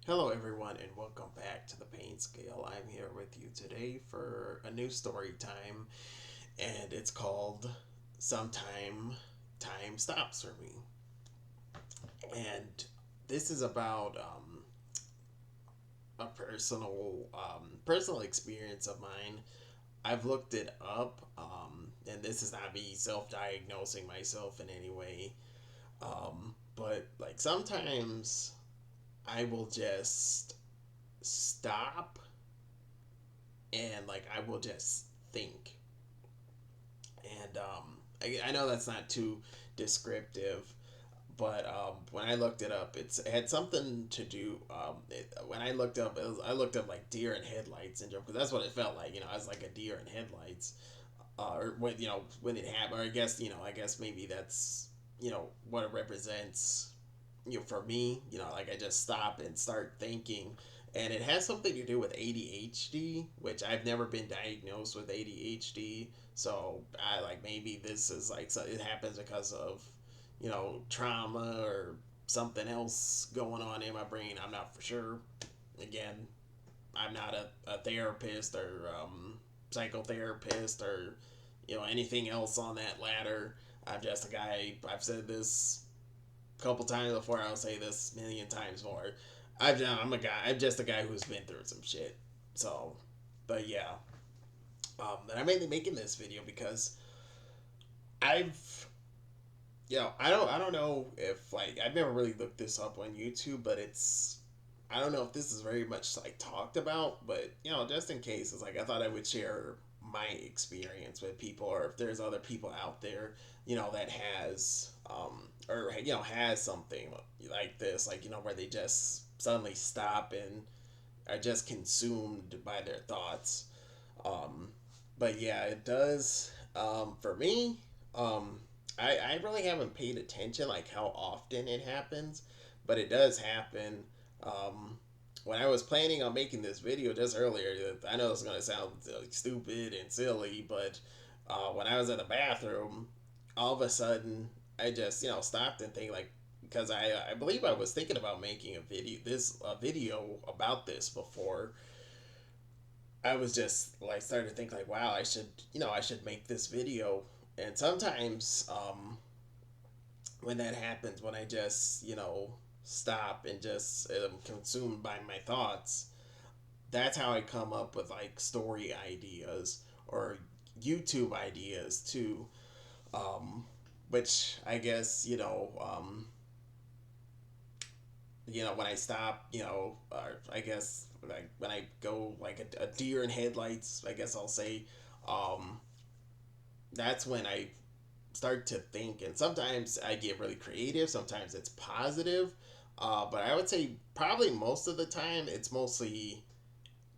Hello, everyone, and welcome back to the Pain Scale. I'm here with you today for a new story time, and it's called Sometime Time Stops for Me. And this is about a personal experience of mine. I've looked it up, and this is not me self-diagnosing myself in any way. But like sometimes I will just stop and like I will just think. And I know that's not too descriptive, but when I looked it up, it had something to do. When I looked up, I looked up like deer in headlights syndrome because that's what it felt like. I was like a deer in headlights, or when when it happened. Or I guess maybe that's what it represents. For me, like I just stop and start thinking, and it has something to do with ADHD, which I've never been diagnosed with ADHD. So I like maybe this is like so it happens because of trauma or something else going on in my brain. I'm not for sure. Again, I'm not a therapist or psychotherapist or anything else on that ladder. I'm just a guy. I've said this a couple times before. I'll say this a million times more. I'm a guy. I'm just a guy who's been through some shit. So, but yeah. And I'm mainly making this video because I've I don't know if like I've never really looked this up on YouTube, but it's I don't know if this is very much like talked about, but just in case, it's like I thought I would share my experience with people, or if there's other people out there, that has or has something like this, like where they just suddenly stop and are just consumed by their thoughts. Um, but yeah, it does. For me, um, I really haven't paid attention like how often it happens, but it does happen. Um, when I was planning on making this video just earlier, I know it's gonna sound like, stupid and silly, but when I was in the bathroom, all of a sudden I just stopped and think like because I believe I was thinking about making a video about this before. I was just like starting to think like, wow, I should make this video. And sometimes when that happens, when I just stop and just am consumed by my thoughts, that's how I come up with like story ideas or YouTube ideas too. Um, which I guess when I stop, I guess like when I go like a deer in headlights, I guess I'll say, um, that's when I start to think. And sometimes I get really creative, sometimes it's positive, but I would say probably most of the time it's mostly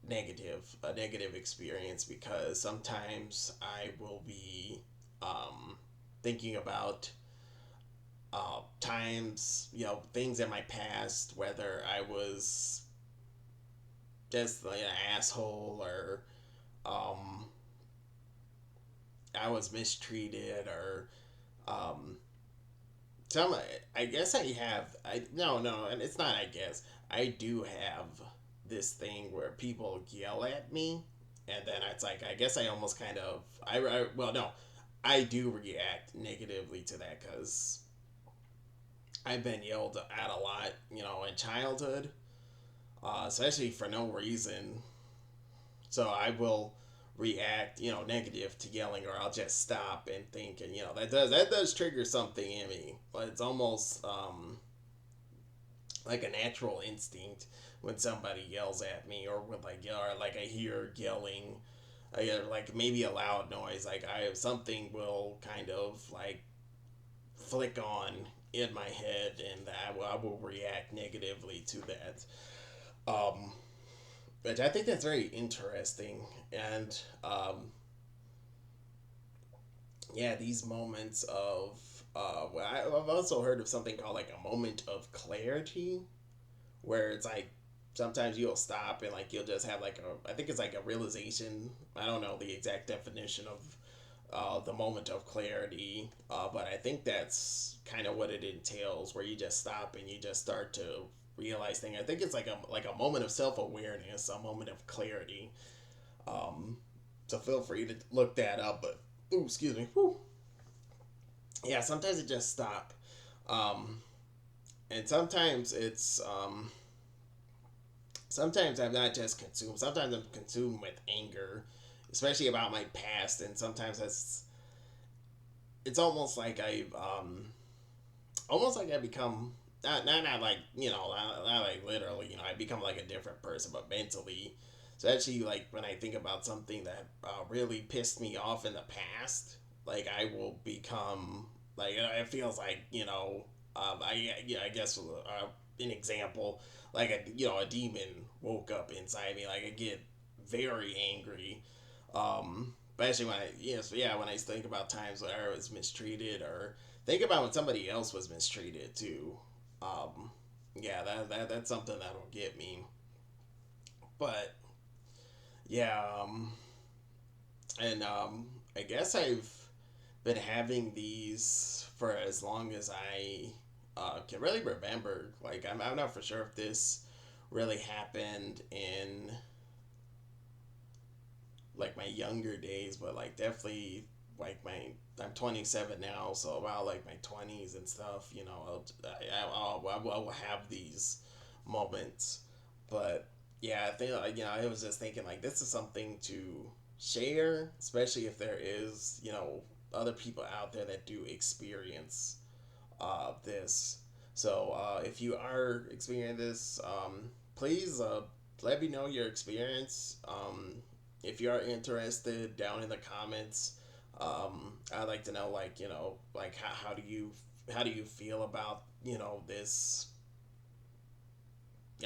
a negative experience because sometimes I will be thinking about times, things in my past, whether I was just like an asshole or um, I was mistreated or um, some. I guess I have. I no, and it's not. I guess I do have this thing where people yell at me, and then it's like I guess I almost kind of well no, I do react negatively to that because I've been yelled at a lot, in childhood, especially for no reason. So I will react, negative to yelling, or I'll just stop and think, and that does trigger something in me. But it's almost like a natural instinct when somebody yells at me, or when like or like I hear yelling, I hear like maybe a loud noise, like I something will kind of like flick on in my head, and I will react negatively to that. Um, but I think that's very interesting, and yeah, these moments of I've also heard of something called like a moment of clarity, where it's like sometimes you'll stop and like you'll just have like I think it's like a realization. I don't know the exact definition of the moment of clarity, but I think that's kind of what it entails, where you just stop and you just start to realize thing. I think it's like a moment of self awareness, a moment of clarity. Um, so feel free to look that up. But ooh, excuse me. Whew. Yeah, sometimes it just stop. Um, and sometimes I'm not just consumed. Sometimes I'm consumed with anger, especially about my past, and sometimes it's almost like I become not like not like literally I become like a different person, but mentally. So actually, like when I think about something that really pissed me off in the past, like I will become like it feels like I guess an example like a demon woke up inside me. Like I get very angry. Especially when when I think about times where I was mistreated, or think about when somebody else was mistreated too. Um, yeah, that's something that'll get me. But yeah, and I guess I've been having these for as long as I can really remember. Like I'm not for sure if this really happened in like my younger days, but like definitely like I'm 27 now, so about like my 20s and stuff, I'll have these moments. But yeah, I think I was just thinking like this is something to share, especially if there is other people out there that do experience this. So if you are experiencing this, please let me know your experience. If you are interested, down in the comments, I'd like to know like like how do you feel about this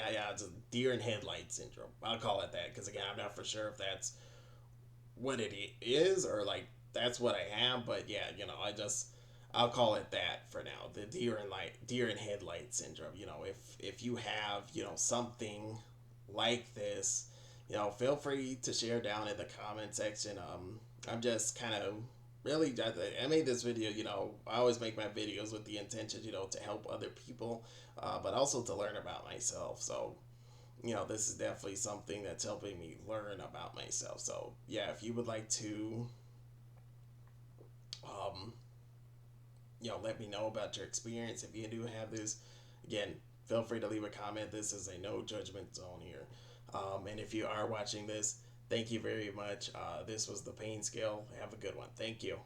just deer in headlight syndrome. I'll call it that because again I'm not for sure if that's what it is or like that's what I am, but yeah, I'll call it that for now. The deer in headlight syndrome. If you have something like this, feel free to share down in the comment section. I'm just kind of really I made this video. I always make my videos with the intention to help other people, but also to learn about myself. So this is definitely something that's helping me learn about myself. So, yeah, if you would like to, um, let me know about your experience. If you do have this, again, feel free to leave a comment. This is a no judgment zone here. And if you are watching this, thank you very much. This was the pain scale. Have a good one. Thank you.